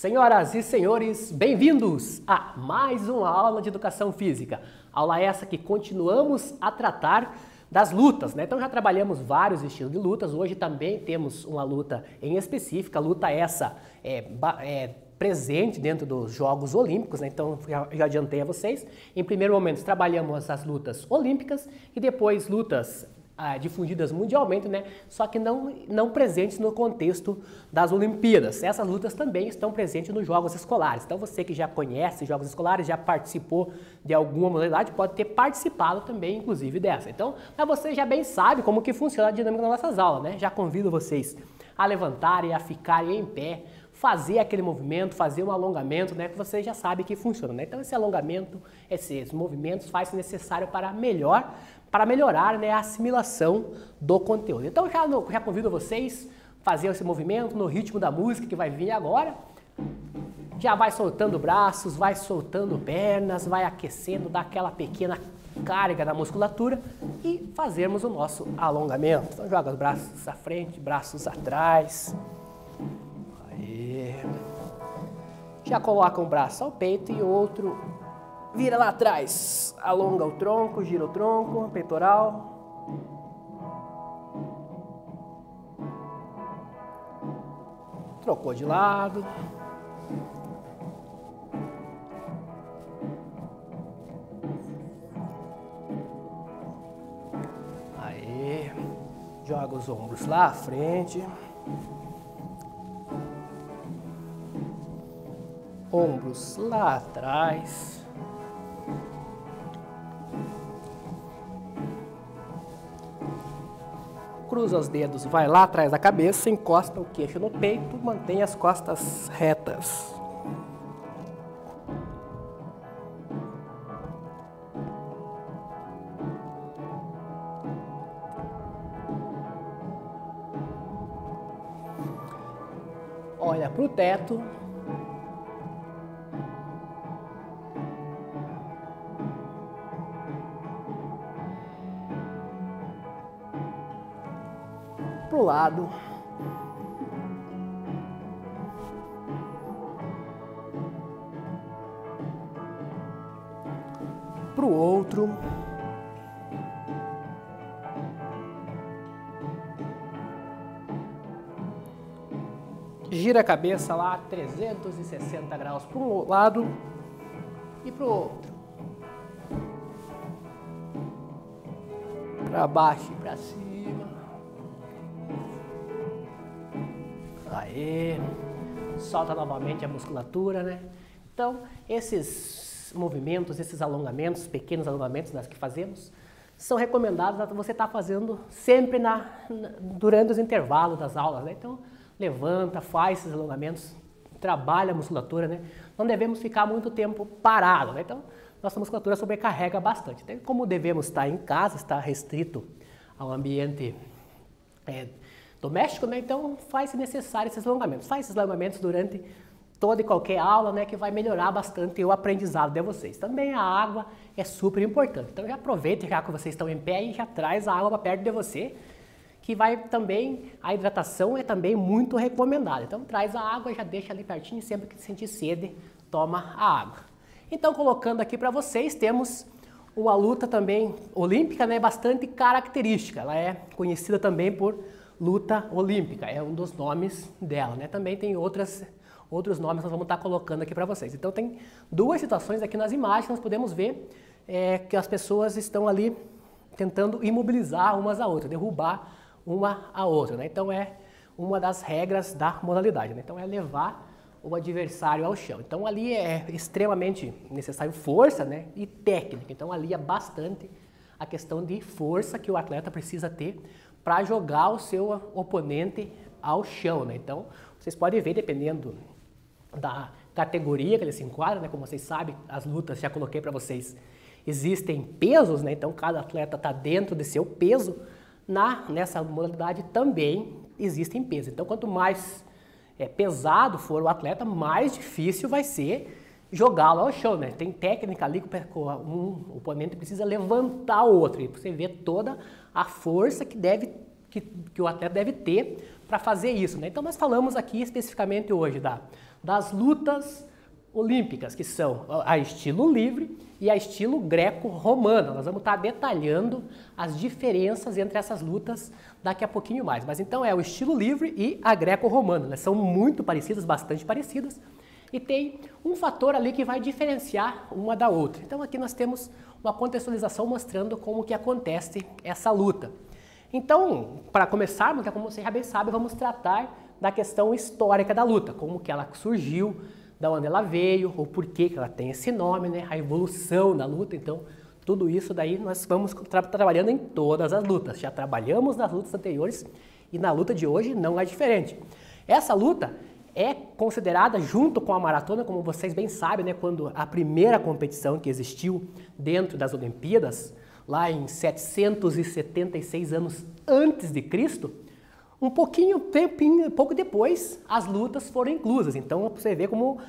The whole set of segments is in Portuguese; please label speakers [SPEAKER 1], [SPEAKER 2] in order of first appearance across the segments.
[SPEAKER 1] Senhoras e senhores, bem-vindos a mais uma aula de Educação Física. Aula essa que continuamos a tratar das lutas, né? Então já trabalhamos vários estilos de lutas, hoje também temos uma luta em específica, a luta essa presente dentro dos Jogos Olímpicos, né? Então já adiantei a vocês. Em primeiro momento trabalhamos as lutas olímpicas e depois lutas difundidas mundialmente, né? Só que não presentes no contexto das Olimpíadas. Essas lutas também estão presentes nos Jogos Escolares. Então você que já conhece Jogos Escolares, já participou de alguma modalidade, pode ter participado também, inclusive, dessa. Então, mas você já bem sabe como que funciona a dinâmica das nossas aulas, né? Já convido vocês a levantarem, a ficarem em pé, fazer aquele movimento, fazer um alongamento, né? Que você já sabe que funciona, né? Então esse alongamento, esses movimentos faz-se necessário para melhorar, né, a assimilação do conteúdo. Então já convido vocês a fazer esse movimento no ritmo da música que vai vir agora. Já vai soltando braços, vai soltando pernas, vai aquecendo, dá aquela pequena carga na musculatura e fazermos o nosso alongamento. Então joga os braços à frente, braços atrás. Aí. Já coloca um braço ao peito e outro vira lá atrás, alonga o tronco, gira o tronco, peitoral. Trocou de lado. Aí, joga os ombros lá à frente. Ombros lá atrás. Cruza os dedos, vai lá atrás da cabeça, encosta o queixo no peito, mantém as costas retas. Olha para o teto. Pro lado. Pro outro. Gira a cabeça lá 360 graus para um lado e pro outro. Para baixo e para cima. Aí, solta novamente a musculatura, né? Então, esses movimentos, esses alongamentos, pequenos alongamentos que fazemos, são recomendados a você estar fazendo sempre durante os intervalos das aulas, né? Então, levanta, faz esses alongamentos, trabalha a musculatura, né? Não devemos ficar muito tempo parado, né? Então, nossa musculatura sobrecarrega bastante. Então, como devemos estar em casa, estar restrito ao ambiente doméstico, né? Então faz-se necessário esses alongamentos. Faz esses alongamentos durante toda e qualquer aula, né? Que vai melhorar bastante o aprendizado de vocês. Também a água é super importante. Então já aproveita já que vocês estão em pé e já traz a água para perto de você, que vai também, a hidratação é também muito recomendada. Então traz a água e já deixa ali pertinho, sempre que sentir sede, toma a água. Então colocando aqui para vocês, temos uma luta também olímpica, né? Bastante característica. Ela é conhecida também por luta olímpica, é um dos nomes dela, né? Também tem outros nomes que nós vamos estar colocando aqui para vocês. Então tem duas situações aqui nas imagens, nós podemos ver que as pessoas estão ali tentando imobilizar umas a outra, derrubar uma a outra, né? Então é uma das regras da modalidade, né? Então é levar o adversário ao chão. Então ali é extremamente necessário força, né? E técnica. Então ali é bastante a questão de força que o atleta precisa ter para jogar o seu oponente ao chão, né? Então, vocês podem ver, dependendo da categoria que ele se enquadra, né? Como vocês sabem, as lutas, já coloquei para vocês, existem pesos, né? Então, cada atleta está dentro de seu peso. Nessa modalidade também existem pesos. Então, quanto mais pesado for o atleta, mais difícil vai ser jogá-lo ao chão, né? Tem técnica ali que o oponente precisa levantar o outro. E você vê toda a força que o atleta deve ter para fazer isso, né? Então nós falamos aqui especificamente hoje das lutas olímpicas, que são a estilo livre e a estilo greco-romano. Nós vamos estar detalhando as diferenças entre essas lutas daqui a pouquinho mais. Mas então é o estilo livre e a greco-romana, né? São muito parecidas, bastante parecidas, e tem um fator ali que vai diferenciar uma da outra. Então aqui nós temos uma contextualização mostrando como que acontece essa luta. Então, para começarmos, como você já bem sabe, vamos tratar da questão histórica da luta, como que ela surgiu, da onde ela veio, ou por que ela tem esse nome, né? A evolução da luta. Então, tudo isso daí nós vamos trabalhando em todas as lutas. Já trabalhamos nas lutas anteriores e na luta de hoje não é diferente. Essa luta é considerada, junto com a maratona, como vocês bem sabem, né? Quando a primeira competição que existiu dentro das Olimpíadas, lá em 776 anos antes de Cristo, um pouco depois, as lutas foram inclusas. Então, você vê como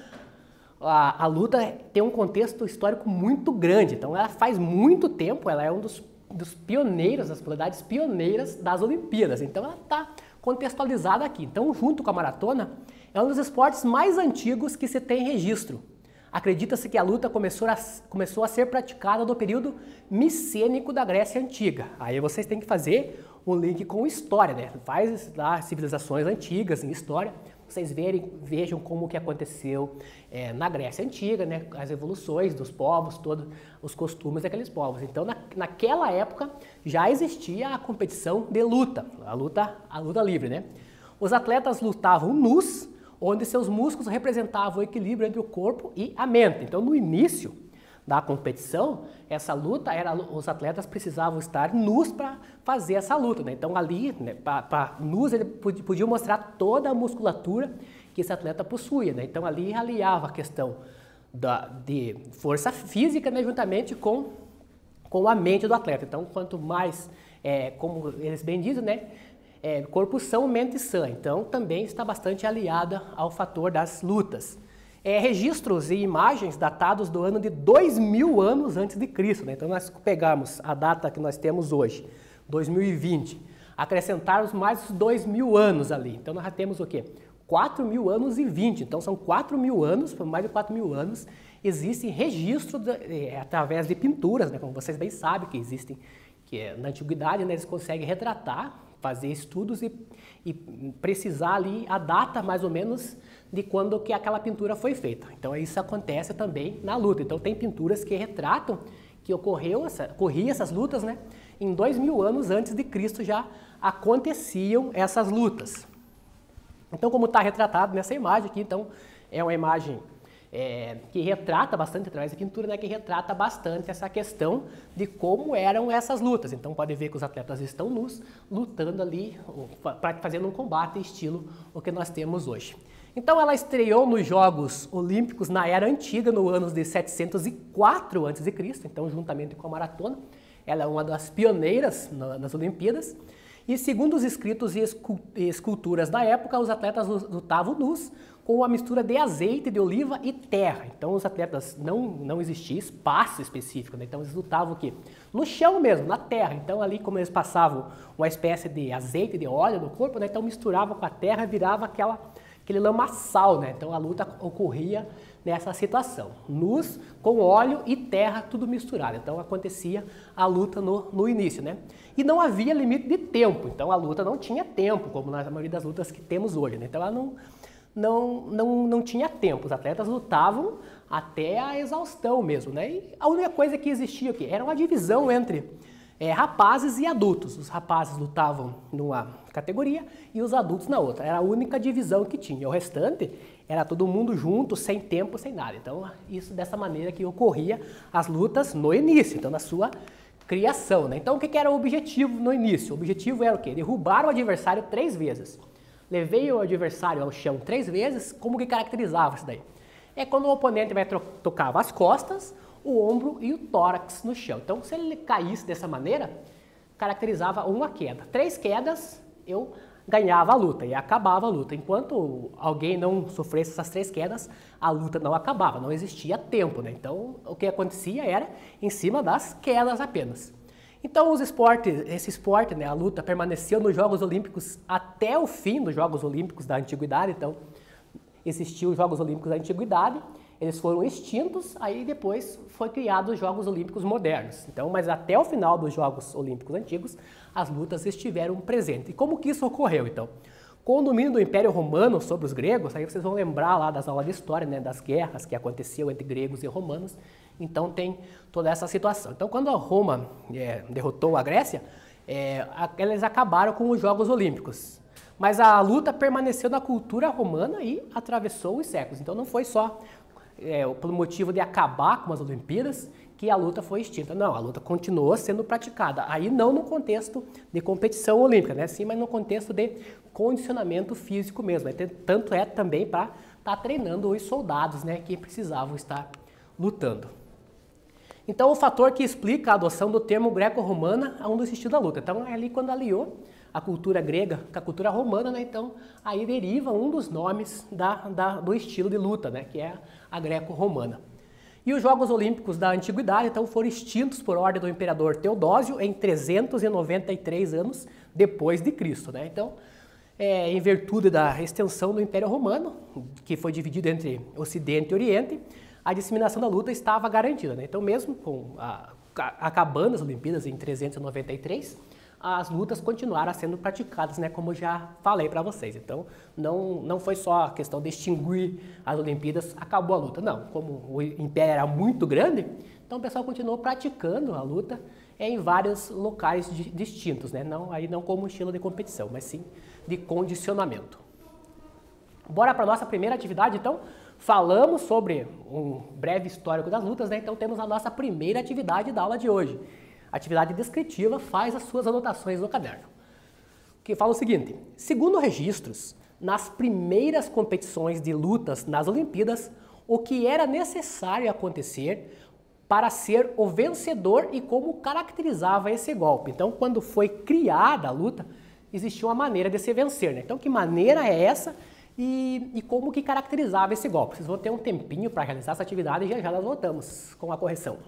[SPEAKER 1] a luta tem um contexto histórico muito grande. Então, ela faz muito tempo, ela é um dos pioneiros, das modalidades pioneiras das Olimpíadas. Então, ela está contextualizada aqui. Então, junto com a maratona, é um dos esportes mais antigos que se tem registro. Acredita-se que a luta começou a ser praticada no período micênico da Grécia Antiga. Aí vocês têm que fazer um link com história, né? Faz lá civilizações antigas em história, vocês vejam como que aconteceu na Grécia Antiga, né? As evoluções dos povos, todos os costumes daqueles povos. Então, naquela época, já existia a competição de luta, a luta livre, né? Os atletas lutavam nus, onde seus músculos representavam o equilíbrio entre o corpo e a mente. Então, no início da competição, essa luta, os atletas precisavam estar nus para fazer essa luta, né? Então, ali, né, nus, ele podia mostrar toda a musculatura que esse atleta possuía, né? Então, ali aliava a questão de força física, né, juntamente com a mente do atleta. Então, quanto mais, como eles bem dizem, né, corpo são, mente sã. Então, também está bastante aliada ao fator das lutas. Registros e imagens datados do ano de 2000 anos antes de Cristo, né? Então, nós pegarmos a data que nós temos hoje, 2020, acrescentarmos mais 2000 anos ali. Então, nós já temos o quê? 4.000 anos e 20. Então, são 4.000 anos, por mais de 4.000 anos, existem registros através de pinturas, né? Como vocês bem sabem que existem, que na antiguidade, né, eles conseguem retratar, fazer estudos e precisar ali a data mais ou menos de quando que aquela pintura foi feita. Então isso acontece também na luta. Então tem pinturas que retratam que ocorria essas lutas, né? Em 2000 anos antes de Cristo já aconteciam essas lutas. Então, como está retratado nessa imagem aqui, então é uma imagem que retrata bastante, através da pintura, né, que retrata bastante essa questão de como eram essas lutas. Então pode ver que os atletas estão nus, lutando ali, fazendo um combate estilo o que nós temos hoje. Então ela estreou nos Jogos Olímpicos na Era Antiga, no ano de 704 a.C., então juntamente com a maratona. Ela é uma das pioneiras nas Olimpíadas. E segundo os escritos e esculturas da época, os atletas lutavam nus com uma mistura de azeite de oliva e terra. Então os atletas não existia espaço específico, né? Então eles lutavam o quê? No chão mesmo, na terra. Então ali como eles passavam uma espécie de azeite, de óleo no corpo, né? Então misturava com a terra e virava aquele lamaçal, né? Então a luta ocorria nessa situação, nus com óleo e terra tudo misturado. Então acontecia a luta no início, né? E não havia limite de tempo, então a luta não tinha tempo, como na maioria das lutas que temos hoje, né? Então ela não tinha tempo, os atletas lutavam até a exaustão mesmo, né? E a única coisa que existia aqui era uma divisão entre rapazes e adultos. Os rapazes lutavam numa categoria e os adultos na outra. Era a única divisão que tinha. O restante era todo mundo junto, sem tempo, sem nada. Então, isso dessa maneira que ocorria as lutas no início, então na sua criação, né? Então, o que era o objetivo no início? O objetivo era o quê? Derrubar o adversário 3 vezes. Levei o adversário ao chão 3 vezes, como que caracterizava isso daí? É quando o oponente tocava as costas, o ombro e o tórax no chão. Então, se ele caísse dessa maneira, caracterizava uma queda. 3 quedas, eu ganhava a luta e acabava a luta. Enquanto alguém não sofresse essas 3 quedas, a luta não acabava, não existia tempo, né? Então, o que acontecia era em cima das quedas apenas. Então esse esporte, né, a luta, permaneceu nos Jogos Olímpicos até o fim dos Jogos Olímpicos da Antiguidade. Então existiam os Jogos Olímpicos da Antiguidade, eles foram extintos, aí depois foi criado os Jogos Olímpicos modernos. Então, mas até o final dos Jogos Olímpicos antigos, as lutas estiveram presentes. E como que isso ocorreu, então? Com o domínio do Império Romano sobre os gregos, aí vocês vão lembrar lá das aulas de história, né, das guerras que aconteciam entre gregos e romanos. Então tem toda essa situação. Então quando a Roma derrotou a Grécia, eles acabaram com os Jogos Olímpicos. Mas a luta permaneceu na cultura romana e atravessou os séculos. Então não foi só pelo motivo de acabar com as Olimpíadas que a luta foi extinta. Não, a luta continuou sendo praticada. Aí não no contexto de competição olímpica, né? Sim, mas no contexto de condicionamento físico mesmo. Tanto é também para estar treinando os soldados, né, que precisavam estar lutando. Então, o fator que explica a adoção do termo greco-romana é um dos estilos da luta. Então, é ali quando aliou a cultura grega com a cultura romana, né? Então, aí deriva um dos nomes do estilo de luta, né? Que é a greco-romana. E os Jogos Olímpicos da Antiguidade, então, foram extintos por ordem do imperador Teodósio em 393 anos depois de Cristo, né? Então, em virtude da extensão do Império Romano, que foi dividido entre Ocidente e Oriente, a disseminação da luta estava garantida, né? Então, mesmo acabando as Olimpíadas em 393, as lutas continuaram sendo praticadas, né? Como já falei para vocês. Então, não foi só a questão de extinguir as Olimpíadas, acabou a luta. Não, como o Império era muito grande, então o pessoal continuou praticando a luta em vários locais distintos, né? Não como estilo de competição, mas sim de condicionamento. Bora para a nossa primeira atividade, então. Falamos sobre um breve histórico das lutas, né? Então temos a nossa primeira atividade da aula de hoje. Atividade descritiva, faz as suas anotações no caderno. Que fala o seguinte: segundo registros, nas primeiras competições de lutas nas Olimpíadas, o que era necessário acontecer para ser o vencedor e como caracterizava esse golpe. Então, quando foi criada a luta, existia uma maneira de se vencer, né? Então, que maneira é essa? E como que caracterizava esse golpe. Vocês vão ter um tempinho para realizar essa atividade e já nós voltamos com a correção.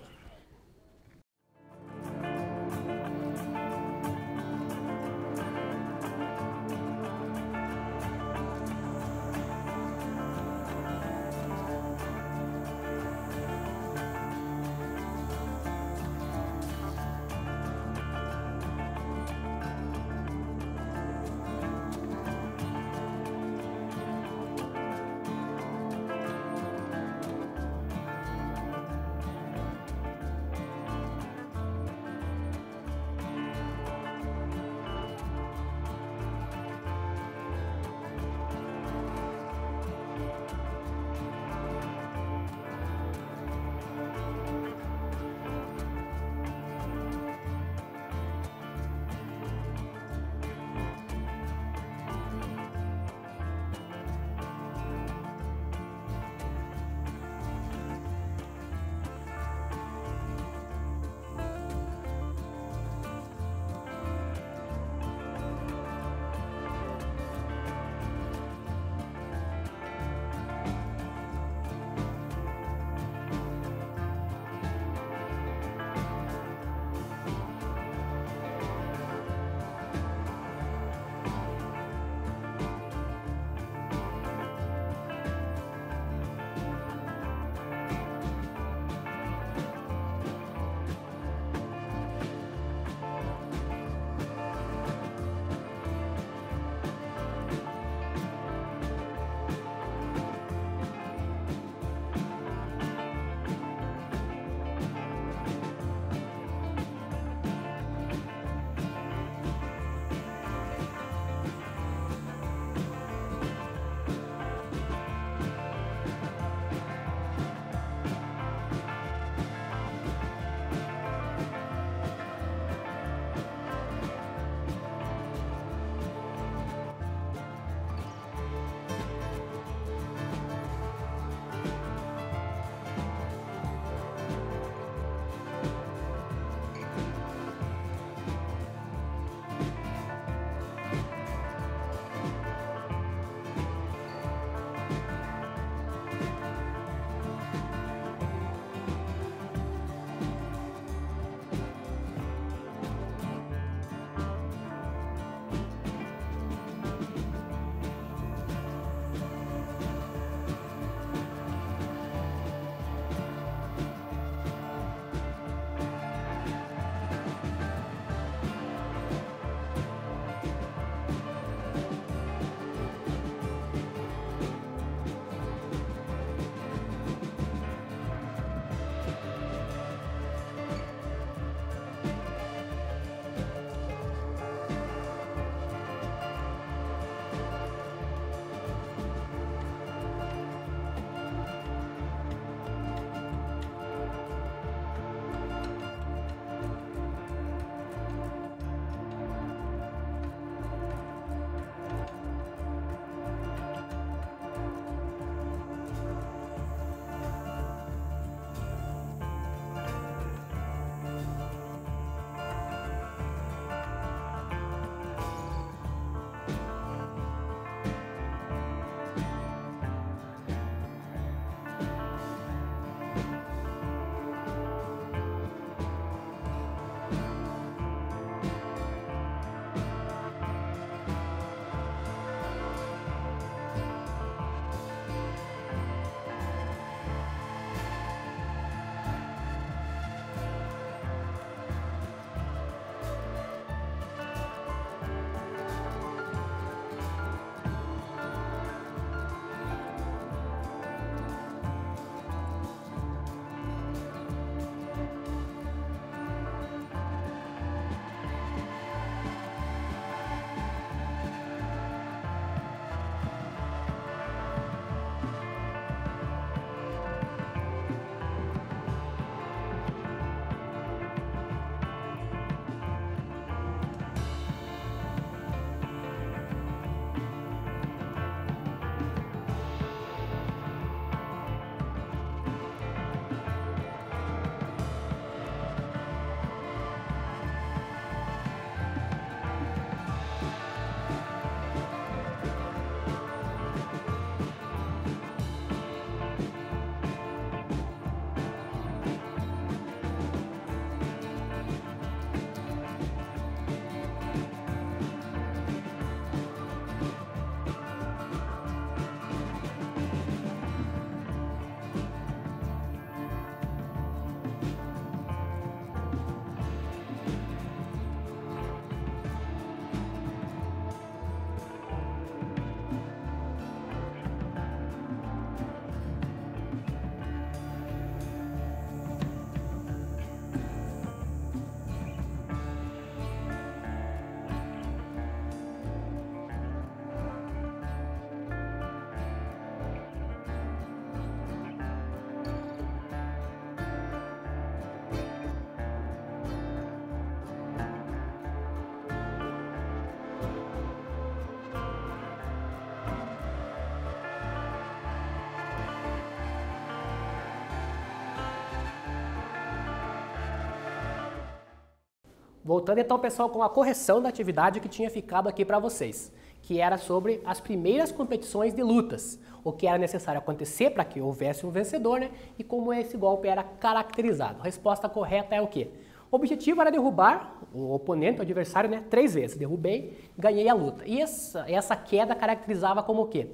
[SPEAKER 1] Voltando então, pessoal, com a correção da atividade que tinha ficado aqui para vocês, que era sobre as primeiras competições de lutas, o que era necessário acontecer para que houvesse um vencedor, né? E como esse golpe era caracterizado. A resposta correta é o quê? O objetivo era derrubar o oponente, o adversário, né, 3 vezes. Derrubei, ganhei a luta. E essa queda caracterizava como o quê?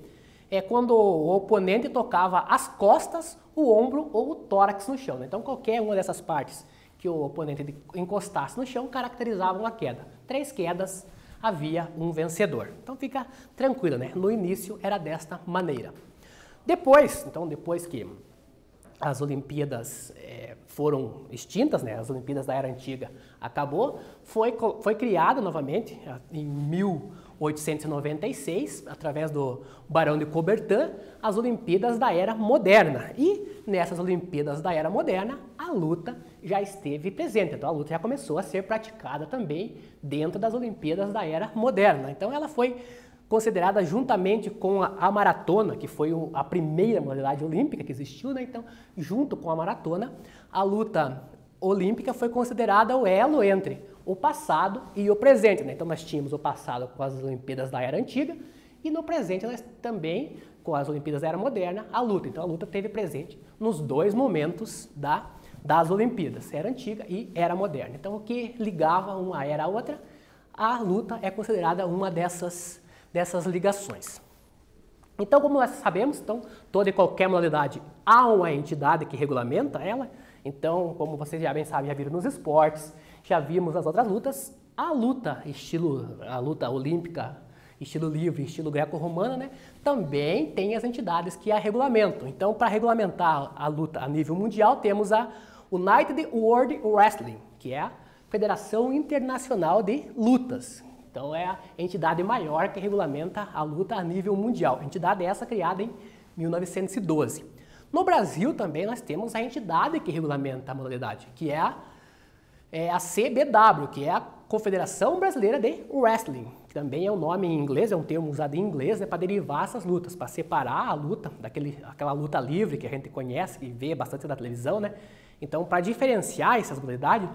[SPEAKER 1] É quando o oponente tocava as costas, o ombro ou o tórax no chão, né? Então qualquer uma dessas partes que o oponente encostasse no chão caracterizava uma queda. 3 quedas, havia um vencedor. Então fica tranquilo, né? No início era desta maneira. Depois que as Olimpíadas foram extintas, né? As Olimpíadas da Era Antiga acabou, foi criada novamente em 1896, através do Barão de Coubertin, as Olimpíadas da Era Moderna. E nessas Olimpíadas da Era Moderna, a luta já esteve presente. Então a luta já começou a ser praticada também dentro das Olimpíadas da Era Moderna. Então ela foi considerada juntamente com a maratona, que foi a primeira modalidade olímpica que existiu, né? Então, junto com a maratona, a luta olímpica foi considerada o elo entre o passado e o presente, né? Então nós tínhamos o passado com as Olimpíadas da Era Antiga e no presente nós também, com as Olimpíadas da Era Moderna, a luta. Então a luta teve presente nos 2 momentos das Olimpíadas, Era Antiga e Era Moderna. Então o que ligava uma era à outra, a luta é considerada uma dessas ligações. Então, como nós sabemos, toda e qualquer modalidade há uma entidade que regulamenta ela. Então, como vocês já bem sabem, já viram nos esportes, já vimos nas outras lutas, a luta olímpica, estilo livre, estilo greco-romana, né, também tem as entidades que a regulamentam. Então, para regulamentar a luta a nível mundial, temos a United World Wrestling, que é a Federação Internacional de Lutas. Então é a entidade maior que regulamenta a luta a nível mundial. A entidade essa criada em 1912. No Brasil também nós temos a entidade que regulamenta a modalidade, que é a CBW, que é a Confederação Brasileira de Wrestling, que também é um nome em inglês, é um termo usado em inglês, né, para derivar essas lutas, para separar a luta daquela luta livre que a gente conhece e vê bastante na televisão, né? Então, para diferenciar essas modalidades,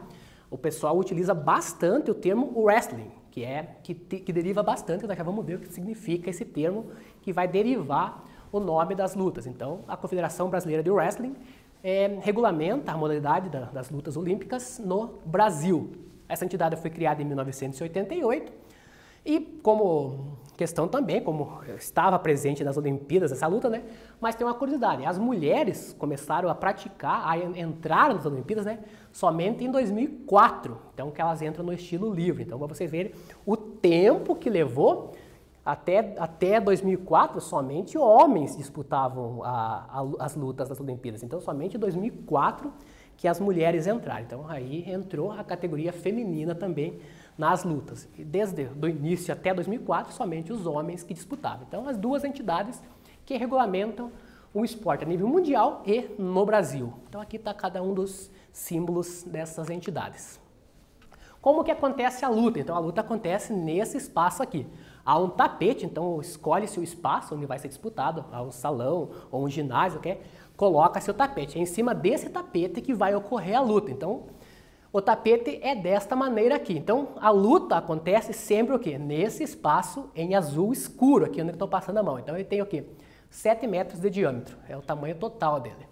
[SPEAKER 1] o pessoal utiliza bastante o termo wrestling, que deriva bastante, nós já vamos ver o que significa esse termo, que vai derivar o nome das lutas. Então, a Confederação Brasileira de Wrestling regulamenta a modalidade das lutas olímpicas no Brasil. Essa entidade foi criada em 1988 e como questão também, como estava presente nas Olimpíadas essa luta, né? Mas tem uma curiosidade, as mulheres começaram a praticar, a entrar nas Olimpíadas, né? Somente em 2004, então que elas entram no estilo livre. Então, para vocês verem o tempo que levou, até 2004, somente homens disputavam as lutas das Olimpíadas. Então, somente em 2004 que as mulheres entraram. Então, aí entrou a categoria feminina também nas lutas. E desde o início até 2004, somente os homens que disputavam. Então, as 2 entidades que regulamentam o esporte a nível mundial e no Brasil. Então, aqui está cada um dos símbolos dessas entidades. Como que acontece a luta? Então, a luta acontece nesse espaço aqui. Há um tapete, então escolhe-se o espaço onde vai ser disputado, há um salão ou um ginásio, okay? Coloca-se o tapete. É em cima desse tapete que vai ocorrer a luta. Então, o tapete é desta maneira aqui. Então, a luta acontece sempre o quê? Nesse espaço em azul escuro, aqui onde eu estou passando a mão. Então, ele tem o quê? 7 metros de diâmetro, é o tamanho total dele.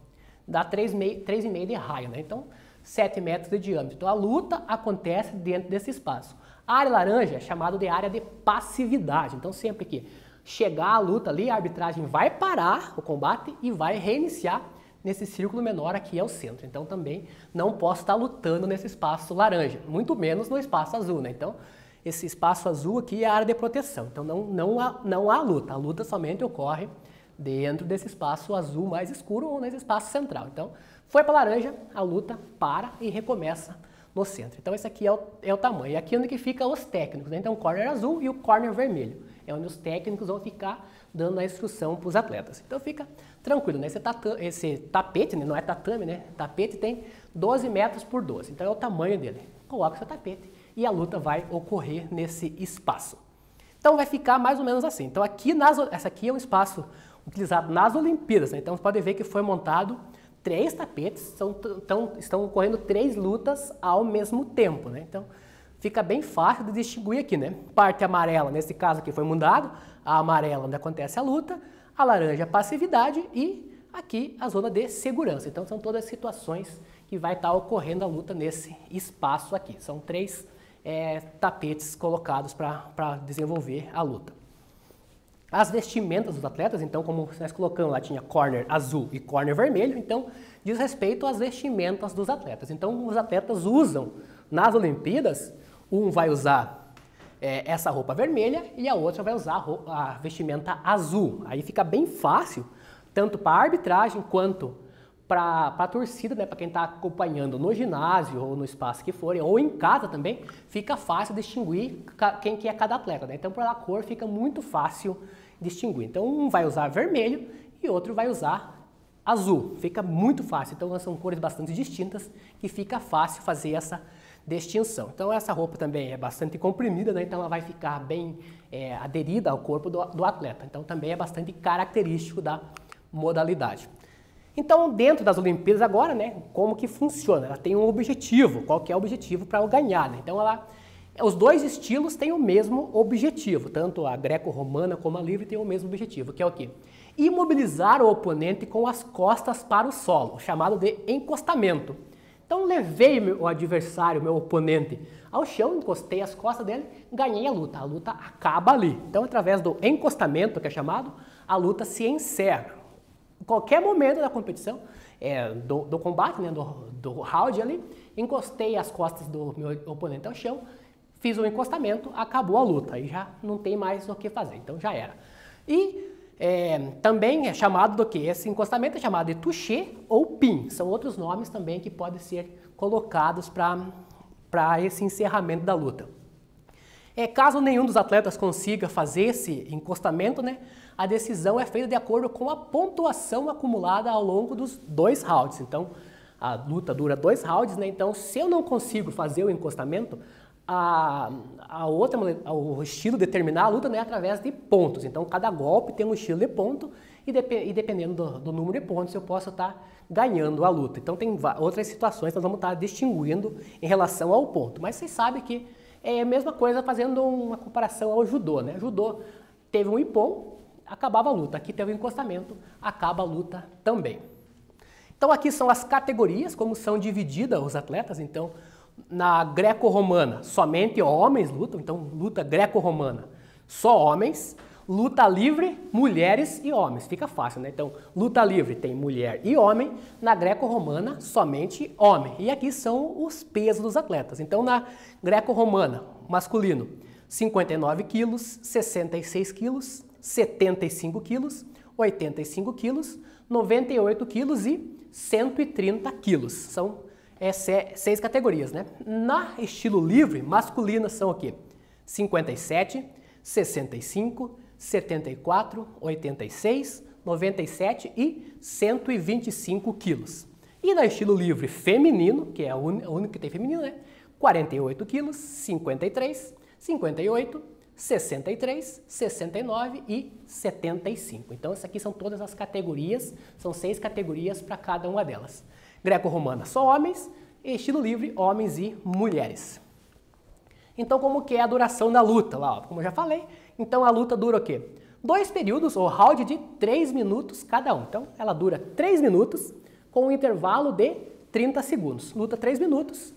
[SPEAKER 1] Dá 3,5 de raio, né? Então, 7 metros de diâmetro. Então, a luta acontece dentro desse espaço. A área laranja é chamada de área de passividade. Então, sempre que chegar a luta ali, a arbitragem vai parar o combate e vai reiniciar nesse círculo menor aqui é o centro. Então, também não posso estar lutando nesse espaço laranja, muito menos no espaço azul, né? Então, esse espaço azul aqui é a área de proteção. Então, não há luta. A luta somente ocorre dentro desse espaço azul mais escuro ou nesse espaço central. Então, foi para laranja, a luta para e recomeça no centro. Então, esse aqui é o tamanho. E aqui é onde que ficam os técnicos, né? Então, o corner azul e o corner vermelho. É onde os técnicos vão ficar dando a instrução para os atletas. Então, fica tranquilo, né? Esse tapete, né? Não é tatame, né? Tapete tem 12 metros por 12. Então, é o tamanho dele. Coloca o seu tapete e a luta vai ocorrer nesse espaço. Então, vai ficar mais ou menos assim. Então, essa aqui é um espaço utilizado nas Olimpíadas, né? Então, você pode ver que foi montado 3 tapetes, estão ocorrendo 3 lutas ao mesmo tempo, né? Então, fica bem fácil de distinguir aqui, né? Parte amarela, nesse caso aqui foi mudado, a amarela onde acontece a luta, a laranja a passividade e aqui a zona de segurança. Então são todas as situações que vai estar ocorrendo a luta nesse espaço aqui. São 3 tapetes colocados para desenvolver a luta. As vestimentas dos atletas, então, como nós colocamos lá, tinha corner azul e corner vermelho, então diz respeito às vestimentas dos atletas. Então os atletas usam nas Olimpíadas, um vai usar essa roupa vermelha e a outra vai usar a vestimenta azul. Aí fica bem fácil, tanto para a arbitragem quanto para a torcida, né, para quem está acompanhando no ginásio ou no espaço que forem, ou em casa também, fica fácil distinguir quem que é cada atleta, né? Então, pela cor fica muito fácil distinguir. Então, um vai usar vermelho e outro vai usar azul. Fica muito fácil. Então, são cores bastante distintas que fica fácil fazer essa distinção. Então, essa roupa também é bastante comprimida, né? Então ela vai ficar bem aderida ao corpo do atleta. Então, também é bastante característico da modalidade. Então, dentro das Olimpíadas agora, né, como que funciona? Ela tem um objetivo. Qual que é o objetivo para ganhar, né? Então, os dois estilos têm o mesmo objetivo. Tanto a greco-romana como a livre têm o mesmo objetivo, que é o quê? Imobilizar o oponente com as costas para o solo, chamado de encostamento. Então, levei o adversário, meu oponente, ao chão, encostei as costas dele, ganhei a luta. A luta acaba ali. Então, através do encostamento, que é chamado, a luta se encerra. Em qualquer momento da competição, do combate, né, do round ali, encostei as costas do meu oponente ao chão, fiz o encostamento, acabou a luta. Aí já não tem mais o que fazer, então já era. E também é chamado do que? Esse encostamento é chamado de touché ou pin. São outros nomes também que podem ser colocados para esse encerramento da luta. Caso nenhum dos atletas consiga fazer esse encostamento, né, a decisão é feita de acordo com a pontuação acumulada ao longo dos 2 rounds. Então, a luta dura 2 rounds, né? Então, se eu não consigo fazer o encostamento, o estilo de terminar a luta, né, é através de pontos. Então, cada golpe tem um estilo de ponto e dependendo do número de pontos, eu posso estar ganhando a luta. Então, tem outras situações que nós vamos estar distinguindo em relação ao ponto. Mas vocês sabem que é a mesma coisa fazendo uma comparação ao judô, né? Judô teve um ippon, acabava a luta. Aqui teve um encostamento, acaba a luta também. Então, aqui são as categorias, como são divididas os atletas. Então, na greco-romana, somente homens lutam. Então, luta greco-romana, só homens. Luta livre, mulheres e homens. Fica fácil, né? Então, luta livre tem mulher e homem. Na greco-romana, somente homem. E aqui são os pesos dos atletas. Então, na greco-romana, masculino, 59 quilos, 66 quilos, 75 quilos, 85 quilos, 98 quilos e 130 quilos. São 6 categorias, né? Na estilo livre, masculina são o quê? 57, 65, 74, 86, 97 e 125 quilos. E na estilo livre feminino, que é o único que tem feminino, né? 48 quilos, 53, 58, 63, 69 e 75. Então, essas aqui são todas as categorias, são 6 categorias para cada uma delas. Greco-romana, só homens, e estilo livre, homens e mulheres. Então, como que é a duração da luta? Lá, ó, como eu já falei, então a luta dura o quê? 2 períodos, ou round de 3 minutos cada um. Então, ela dura 3 minutos com um intervalo de 30 segundos. Luta 3 minutos,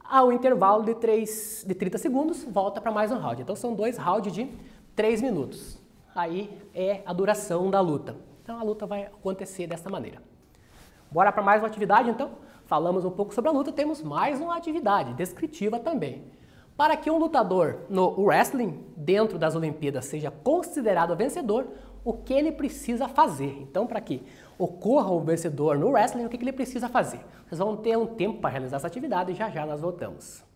[SPEAKER 1] ao intervalo de 30 segundos, volta para mais um round. Então, são 2 rounds de 3 minutos. Aí é a duração da luta. Então, a luta vai acontecer dessa maneira. Bora para mais uma atividade, então? Falamos um pouco sobre a luta, temos mais uma atividade descritiva também. Para que um lutador no wrestling, dentro das Olimpíadas, seja considerado vencedor, o que ele precisa fazer? Então, para que ocorra o vencedor no wrestling, o que ele precisa fazer? Vocês vão ter um tempo para realizar essa atividade e já já nós voltamos.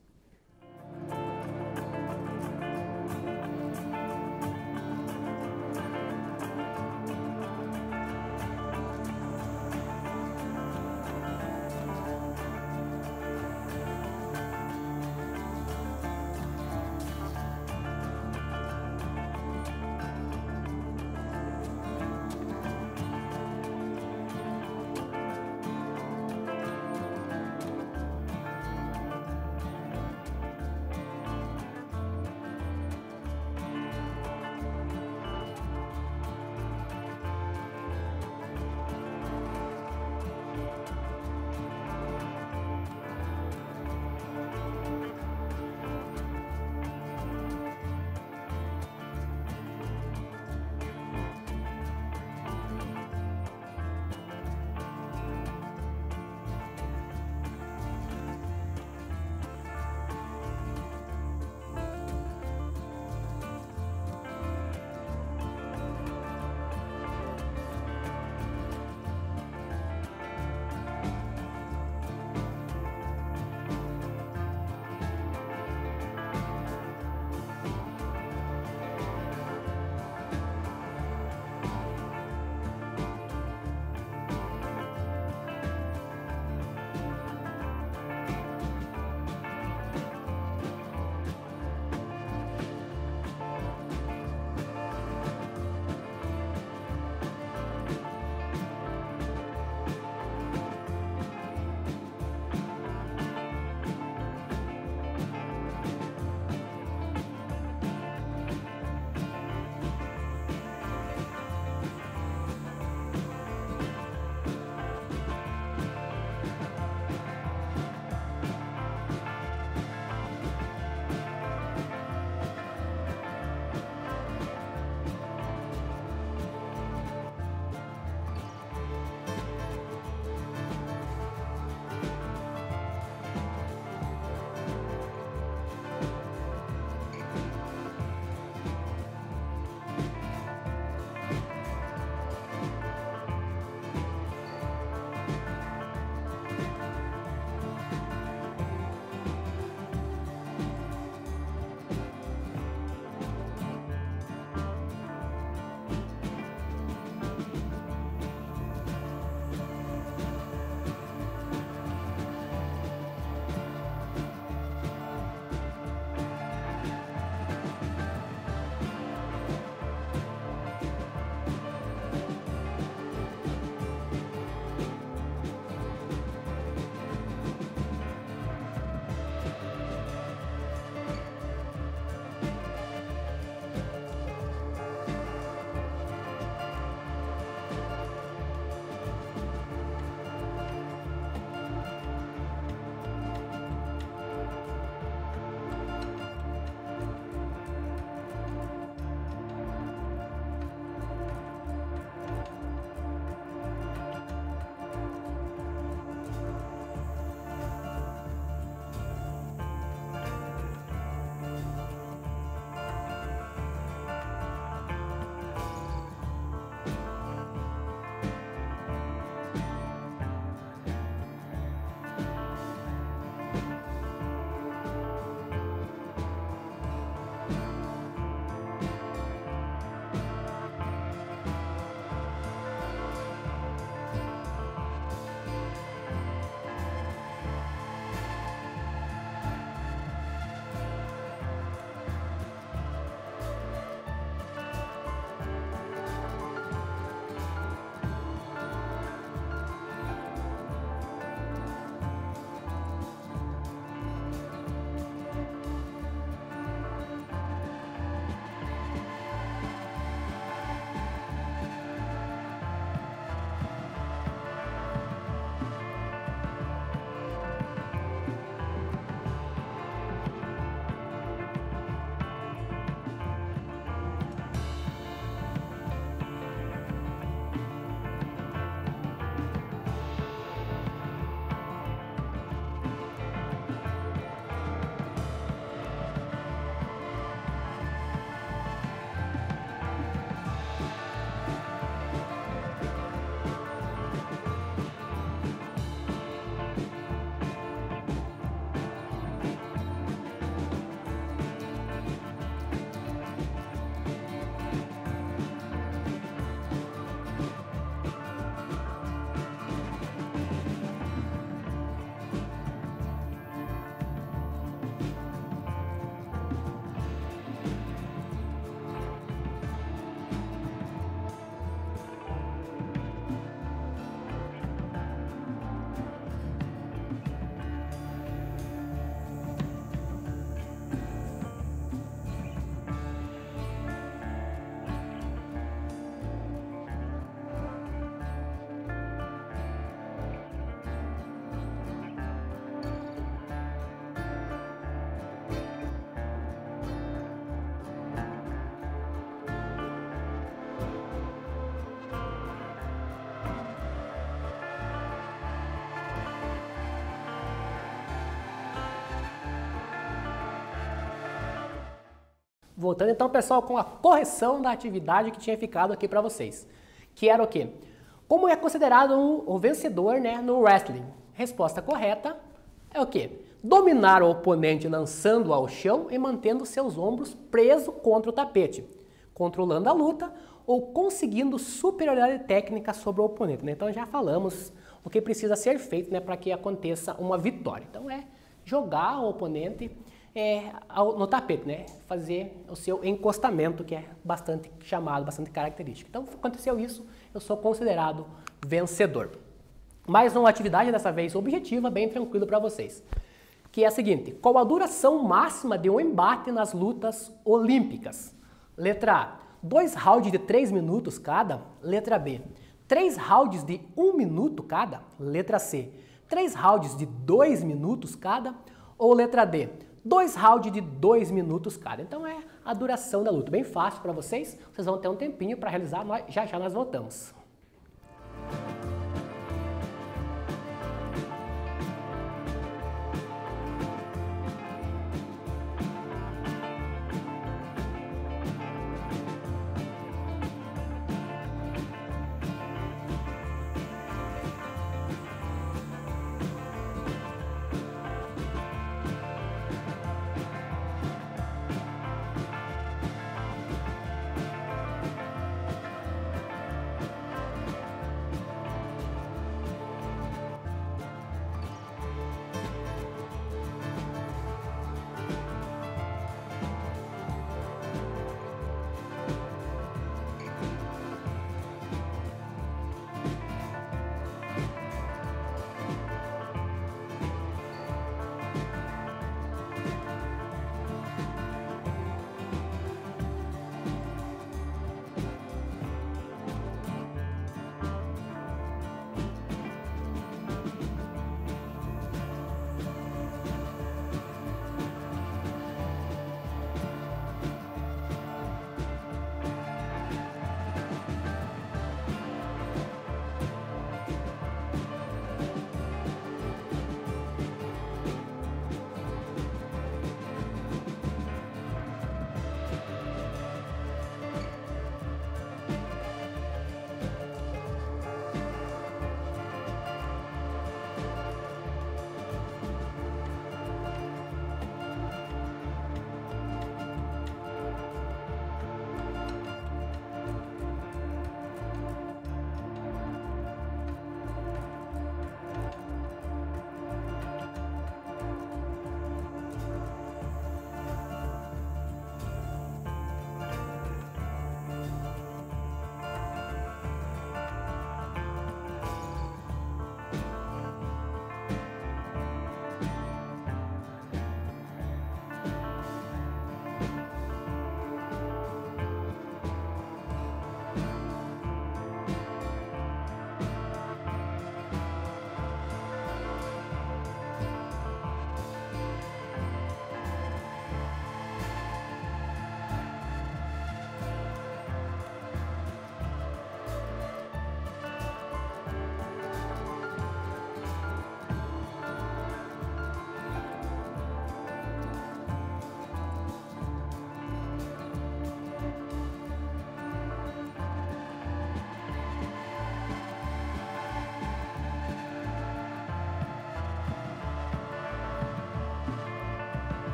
[SPEAKER 1] Voltando então, pessoal, com a correção da atividade que tinha ficado aqui para vocês. Que era o quê? Como é considerado o vencedor, né, no wrestling? Resposta correta é o quê? Dominar o oponente lançando-o ao chão e mantendo seus ombros presos contra o tapete, controlando a luta ou conseguindo superioridade técnica sobre o oponente, né? Então já falamos o que precisa ser feito, né, para que aconteça uma vitória. Então é jogar o oponente no tapete, né? Fazer o seu encostamento, que é bastante chamado, bastante característico. Então aconteceu isso, eu sou considerado vencedor. Mais uma atividade, dessa vez objetiva, bem tranquilo para vocês. Que é a seguinte: qual a duração máxima de um embate nas lutas olímpicas? Letra A, 2 rounds de 3 minutos cada. Letra B, 3 rounds de 1 minuto cada. Letra C, 3 rounds de 2 minutos cada. Ou letra D, 2 rounds de 2 minutos cada. Então é a duração da luta. Bem fácil para vocês. Vocês vão ter um tempinho para realizar. Já já nós voltamos.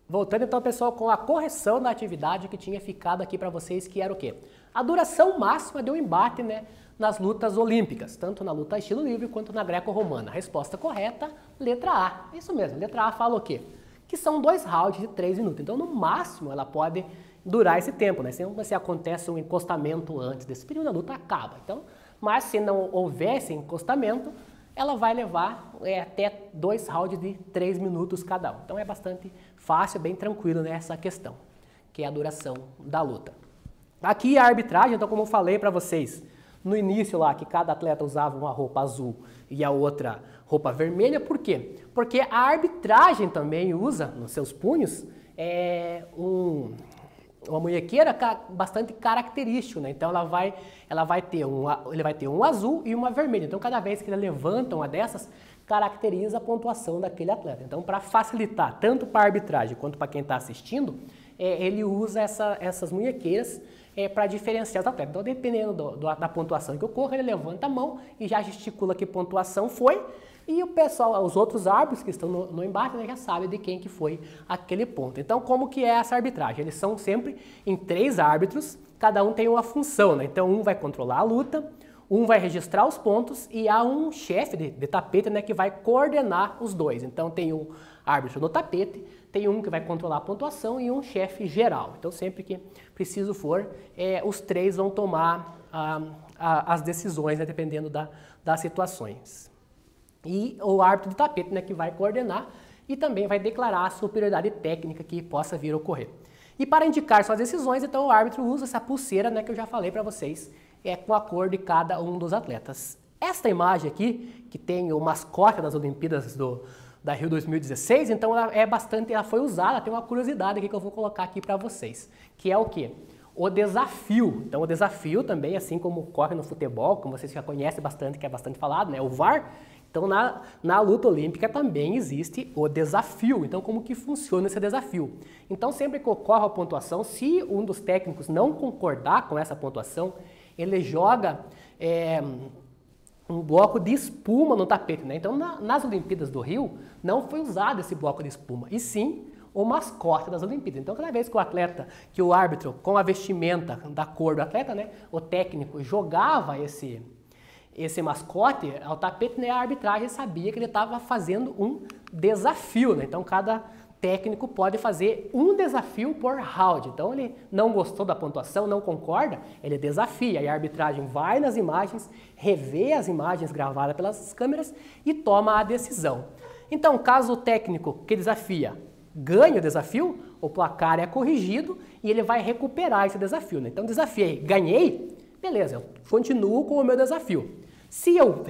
[SPEAKER 1] Voltando então, pessoal, com a correção da atividade que tinha ficado aqui para vocês, que era o quê? A duração máxima de um embate, né, nas lutas olímpicas, tanto na luta estilo livre quanto na greco-romana. Resposta correta, letra A. Isso mesmo, letra A fala o quê? Que são 2 rounds de 3 minutos. Então, no máximo, ela pode durar esse tempo, né? Se acontece um encostamento antes desse período, a luta acaba. Então, mas se não houver esse encostamento, ela vai levar até 2 rounds de 3 minutos cada um. Então é bastante fácil, bem tranquilo nessa questão, que é a duração da luta. Aqui a arbitragem, então como eu falei para vocês no início lá, que cada atleta usava uma roupa azul e a outra roupa vermelha, por quê? Porque a arbitragem também usa nos seus punhos uma munhequeira bastante característico, né? Então ele vai ter um azul e uma vermelha. Então cada vez que ele levanta uma dessas, caracteriza a pontuação daquele atleta. Então para facilitar tanto para a arbitragem quanto para quem está assistindo, ele usa essas munhequeiras para diferenciar os atletas. Então dependendo da pontuação que ocorra, ele levanta a mão e já gesticula que pontuação foi. E o pessoal, os outros árbitros que estão no embate, né, já sabem de quem que foi aquele ponto. Então, como que é essa arbitragem? Eles são sempre em 3 árbitros, cada um tem uma função, né? Então, um vai controlar a luta, um vai registrar os pontos e há um chefe de tapete, né, que vai coordenar os dois. Então, tem um árbitro no tapete, tem um que vai controlar a pontuação e um chefe geral. Então, sempre que preciso for, os 3 vão tomar as decisões, né, dependendo das situações. E o árbitro do tapete, né, que vai coordenar e também vai declarar a superioridade técnica que possa vir a ocorrer. E para indicar suas decisões, então o árbitro usa essa pulseira, né, que eu já falei para vocês, com a cor de cada um dos atletas. Esta imagem aqui, que tem o mascote das Olimpíadas da Rio 2016, então ela foi usada, tem uma curiosidade aqui que eu vou colocar aqui para vocês, que é o quê? O desafio. Então o desafio também, assim como ocorre no futebol, como vocês já conhecem bastante, que é bastante falado, né, o VAR. Então, na luta olímpica também existe o desafio. Então, como que funciona esse desafio? Então, sempre que ocorre a pontuação, se um dos técnicos não concordar com essa pontuação, ele joga um bloco de espuma no tapete, né? Então, nas Olimpíadas do Rio, não foi usado esse bloco de espuma, e sim o mascote das Olimpíadas. Então, cada vez que o árbitro, com a vestimenta da cor do atleta, né, o técnico jogava esse mascote ao tapete, né, a arbitragem sabia que ele estava fazendo um desafio, né? Então cada técnico pode fazer um desafio por round. Então ele não gostou da pontuação, não concorda, ele desafia. E a arbitragem vai nas imagens, revê as imagens gravadas pelas câmeras e toma a decisão. Então, caso o técnico que desafia ganhe o desafio, o placar é corrigido e ele vai recuperar esse desafio, né? Então desafiei, ganhei, beleza, eu continuo com o meu desafio. Se eu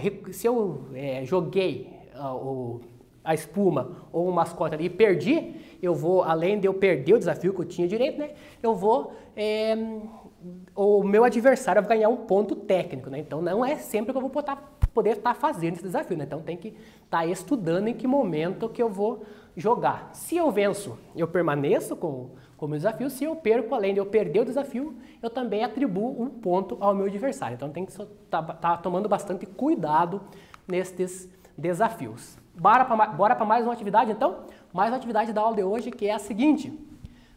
[SPEAKER 1] joguei a espuma ou o mascote ali e perdi, eu vou, além de eu perder o desafio que eu tinha direito, né, o meu adversário vai ganhar um ponto técnico, né? Então não é sempre que eu vou poder estar fazendo esse desafio, né? Então tem que estar estudando em que momento que eu vou jogar. Se eu venço, eu permaneço com o meu desafio. Se eu perco, além de eu perder o desafio, eu também atribuo um ponto ao meu adversário. Então tem que estar tomando bastante cuidado nestes desafios. Bora para mais uma atividade, então? Mais uma atividade da aula de hoje, que é a seguinte.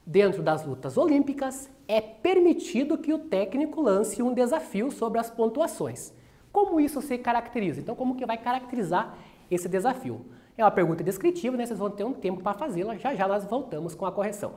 [SPEAKER 1] Dentro das lutas olímpicas, é permitido que o técnico lance um desafio sobre as pontuações. Como isso se caracteriza? Então, como que vai caracterizar esse desafio? É uma pergunta descritiva, né? Vocês vão ter um tempo para fazê-la. Já já nós voltamos com a correção.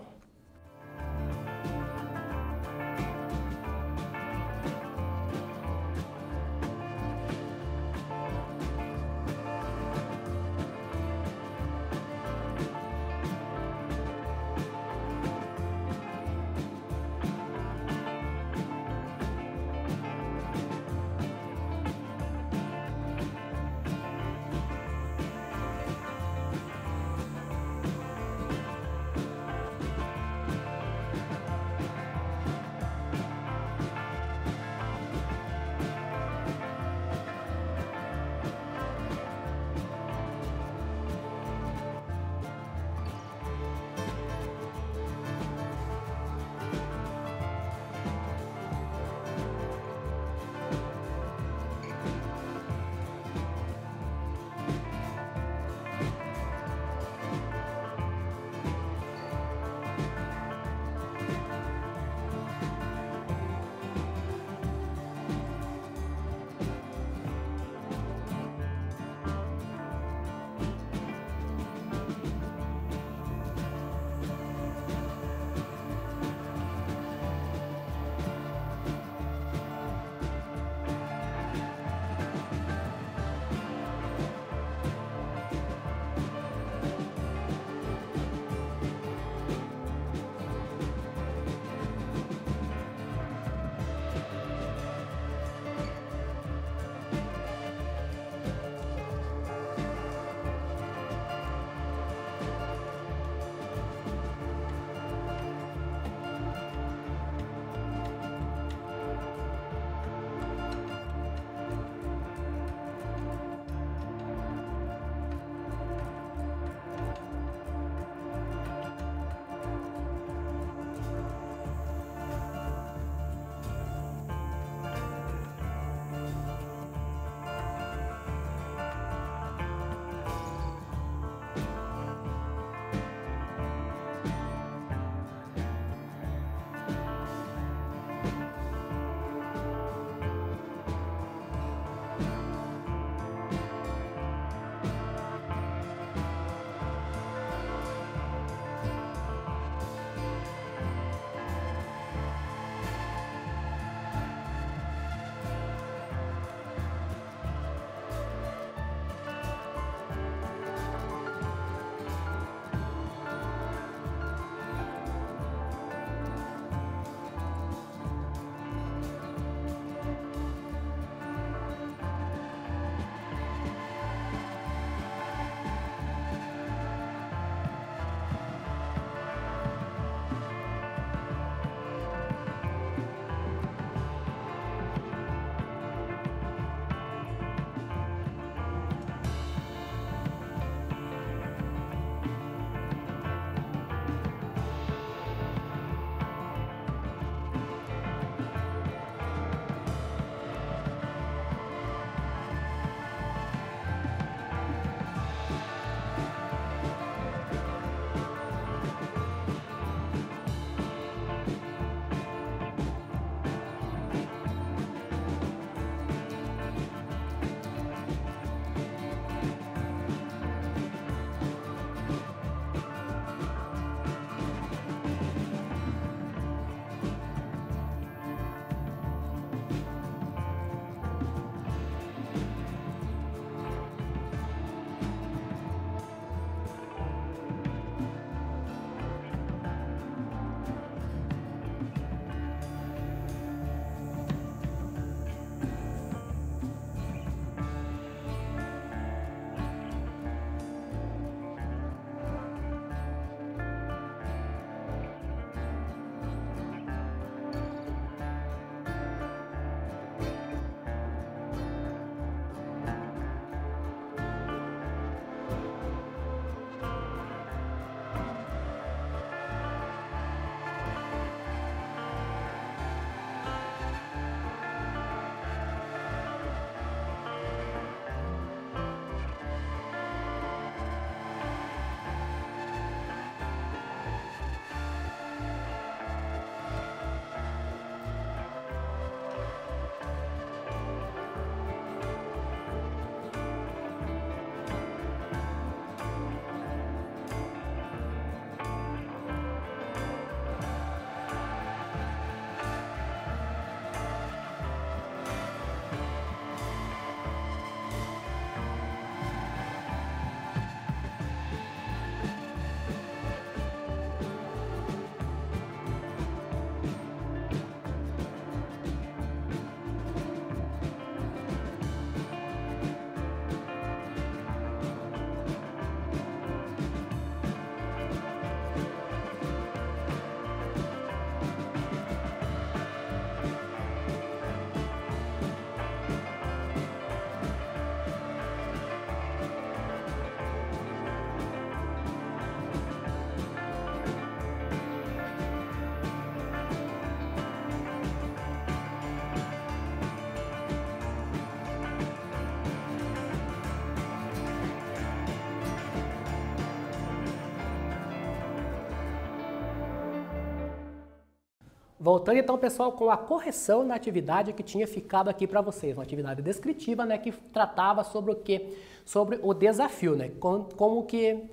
[SPEAKER 1] Voltando então, pessoal, com a correção da atividade que tinha ficado aqui para vocês, uma atividade descritiva, né, que tratava sobre o quê? Sobre o desafio, né, como que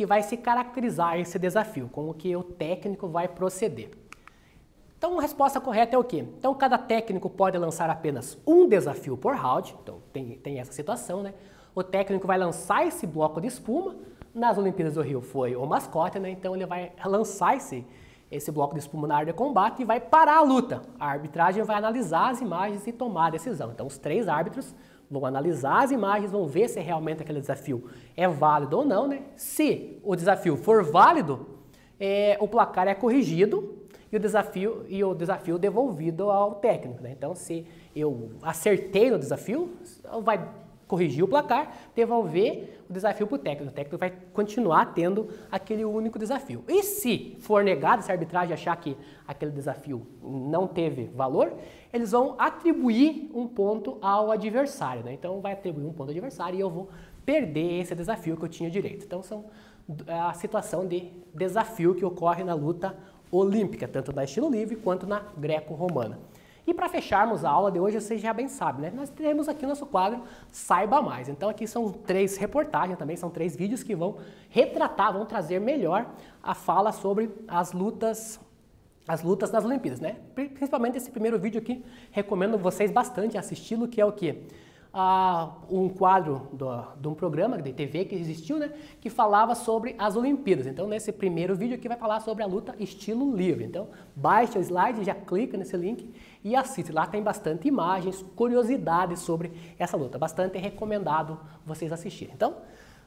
[SPEAKER 1] vai se caracterizar esse desafio, como que o técnico vai proceder. Então, a resposta correta é o quê? Então, cada técnico pode lançar apenas um desafio por round, então tem essa situação, né? O técnico vai lançar esse bloco de espuma, nas Olimpíadas do Rio foi o mascote, né? Então ele vai lançar esse bloco de espuma na área de combate e vai parar a luta. A arbitragem vai analisar as imagens e tomar a decisão. Então os 3 árbitros vão analisar as imagens, vão ver se realmente aquele desafio é válido ou não, né? Se o desafio for válido, o placar é corrigido e o desafio devolvido ao técnico, né? Então se eu acertei no desafio, vai corrigir o placar, devolver o desafio para o técnico vai continuar tendo aquele único desafio. E se for negado, se a arbitragem achar que aquele desafio não teve valor, eles vão atribuir um ponto ao adversário, né? Então vai atribuir um ponto ao adversário e eu vou perder esse desafio que eu tinha direito. Então são a situação de desafio que ocorre na luta olímpica, tanto na estilo livre quanto na greco-romana. E para fecharmos a aula de hoje, vocês já bem sabem, né? Nós temos aqui o nosso quadro Saiba Mais. Então aqui são 3 reportagens também, são 3 vídeos que vão retratar, vão trazer melhor a fala sobre as lutas nas Olimpíadas, né? Principalmente esse primeiro vídeo aqui, recomendo vocês bastante assisti-lo, que é o quê? Um quadro de um programa de TV que existiu, né, que falava sobre as Olimpíadas. Então, nesse primeiro vídeo aqui vai falar sobre a luta estilo livre. Então, baixa o slide, já clica nesse link e assiste. Lá tem bastante imagens, curiosidades sobre essa luta. Bastante recomendado vocês assistirem. Então,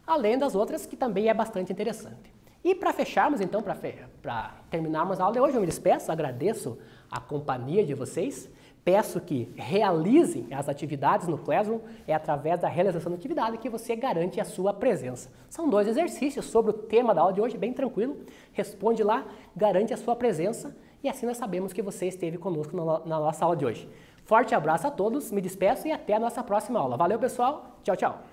[SPEAKER 1] além das outras, que também é bastante interessante. E para fecharmos, então, para terminarmos a aula de hoje, eu me despeço, agradeço a companhia de vocês. Peço que realizem as atividades no Classroom, é através da realização da atividade que você garante a sua presença. São 2 exercícios sobre o tema da aula de hoje, bem tranquilo. Responde lá, garante a sua presença e assim nós sabemos que você esteve conosco na nossa aula de hoje. Forte abraço a todos, me despeço e até a nossa próxima aula. Valeu, pessoal. Tchau, tchau.